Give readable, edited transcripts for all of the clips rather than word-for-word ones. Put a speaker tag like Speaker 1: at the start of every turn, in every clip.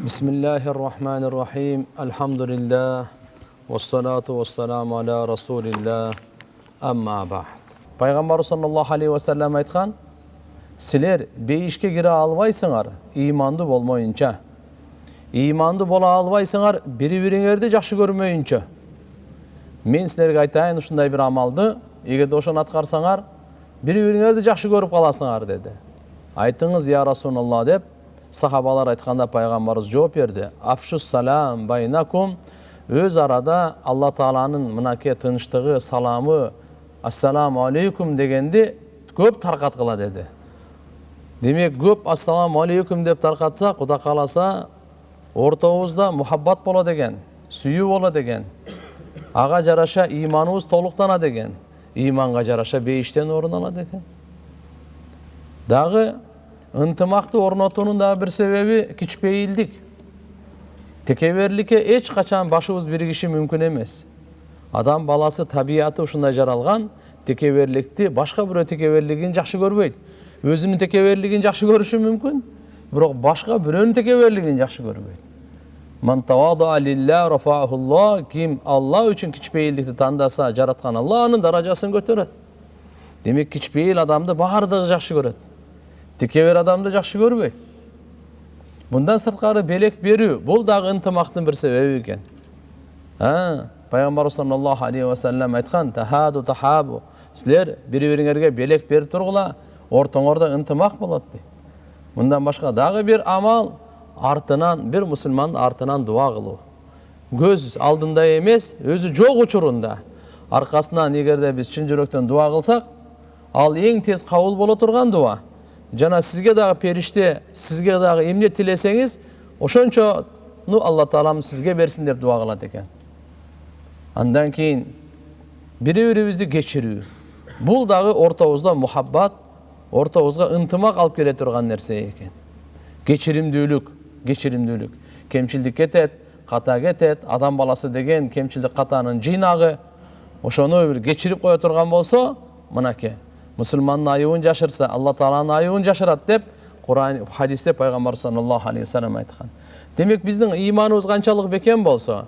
Speaker 1: Bismillahirrahmanirrahim. Elhamdülillah. Vessalatu vesselamu ala Rasulillah. Amma ba'd. Пайғамбар саллаллаху алейхи ва саллям айтқан: "Сілер бейішке кіре албайсыңар, иманды болмайынша. Иманды бола албайсыңар, бири-бириңерди жакшы көрмөйүнчө. Мен силерге айтайын ушундай бир амалды, эгерде ошону аткарсаңар, бири-бириңерди жакшы көрүп каласыңар" деди. Айтыңыз я Расулаллах деп сахабалар айтканда пайгамбарыбыз жооп берди: "Афшус салам байнакум", өз арада Алла Тааланын мынакей тынчтыгы, саламы, ассаламу алейкум дегенди көп таркаткыла деди. Демек көп ассаламу алейкум деп таркатса, Кудай кааласа, ортобузда мухаббат боло деген, сүйүү боло деген. Ага жараша иманыбыз толуктана деген. Иманга жараша бейиштен орун ала деген. Дагы ынтымакты орнотуунун дагы бир себеби кичпейилдик. Текеберликке эч качан башыбыз биригиши мүмкүн эмес. Адам баласы табияты ушундай жаралган, текеберликти башка бирөө текеберлигин жакшы көрбөйт. Өзүнүн текеберлигин жакшы көрүшү мүмкүн, бирок башка бирөөнүн текеберлигин жакшы көрбөйт. Ман тавада лилла рафаахуллах, ким Алла үчүн кичпейилдикти тандаса, жараткан Алла анын даражасын көтөрөт. Демек кичпейил адамды баардыгы жакшы көрөт. Текебер адамды жакшы көрбөйт. Мындан сырткары белек берүү, бул дагы ынтымактын бир себеби экен. Пайгамбар саллаллаху алейхи ва саллям айткан: "Тахаду тахабу", силер бири-бириңерге белек берип тургула, ортоңордо ынтымак болот дейт. Мындан башка дагы бир амал, артынан бир мусулмандын артынан дуа кылуу. Көз алдында эмес, өзү жок учурунда аркасынан эгерде биз чын жүрөктөн дуа кылсак, ал эң тез кабыл боло турган дуа. Жана сизге дагы периште, сизге дагы эмне тилесеңиз, ошончо Алла Таалам сизге берсин деп дуа кылат экен. Андан кийин бири-бирибизди кечирүү. Бул дагы ортобузда мухаббат, ортобузга ынтымак алып келе турган нерсе экен. Кечиримдүүлүк. Кемчилдик кетет, ката кетет, адам баласы деген кемчилдик катанын жыйнагы. Ошону бир кечирип кое турган болсо, мынакей мусулмандын айыбын жашырса, Алла Тааланын айыбын жашырат деп Куран хадисте пайгамбар саллаллаху алейхи ва саллям айткан. Демек биздин иманыбыз канчалык бекен болсо,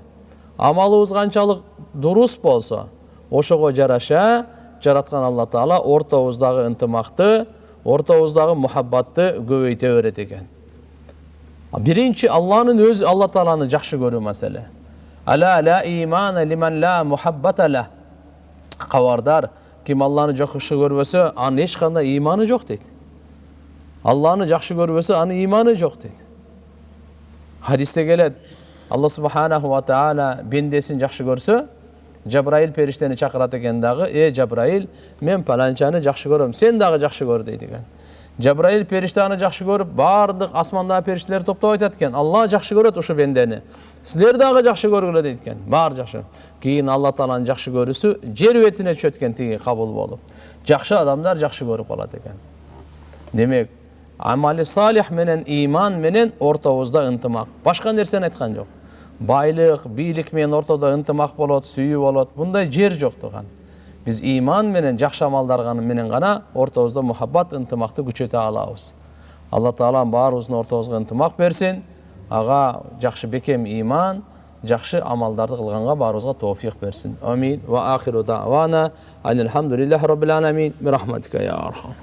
Speaker 1: амалыбыз канчалык дурус болсо, ошого жараша жараткан Алла Таала ортобуздагы ынтымакты, ортобуздагы мухаббатты көбөйтө берет экен. Биринчи Алланын өзү, Алла Тааланы жакшы көрүү маселе. Ала ла имана лиман ла мухаббата ла. Кабардар, ким Алланы жакшы көрбөсө, анын эч кандай иманы жок дейт. Алланы жакшы көрбөсө, анын иманы жок дейт. Хадисте келет, Алла субханаху ва таала бендесин жакшы көрсө, Жабраил периштени чакырат экен дагы: Жабраил, мен паланчаны жакшы көрөм, сен дагы жакшы көр" дейт экен. Жабраил периштени жакшы көрүп, бардык асмандагы периштелер топтоп айтат экен: "Алла жакшы көрөт ушу бендени. Силер дагы жакшы көргүлө" дейт экен. Бар жакшы. Кийин Алла Тааланын жакшы көрүүсү жер бетине түшөт экен, тиги кабыл болуп. Жакшы адамдар жакшы көрүп калат экен. Демек, амали салих менен иман менен ортобузда ынтымак. Башка нерсени айткан жок. Байлык, бийлик менен ортодо ынтымак болот, сүйүү болот. Мындай жер жок турган. Биз иман менен жакшы амалдар менен гана ортобузда мухаббат, ынтымакты күчөтө алабыз. Алла Таала баарыбыздын ортобузга ынтымак берсин. Ага жакшы бекем иман, жакшы амалдарды кылганга баарыбызга тоофик берсин. Амин. Ва ахиру даъвана алхамдулиллахи раббил аламин. Бирахматика я архам.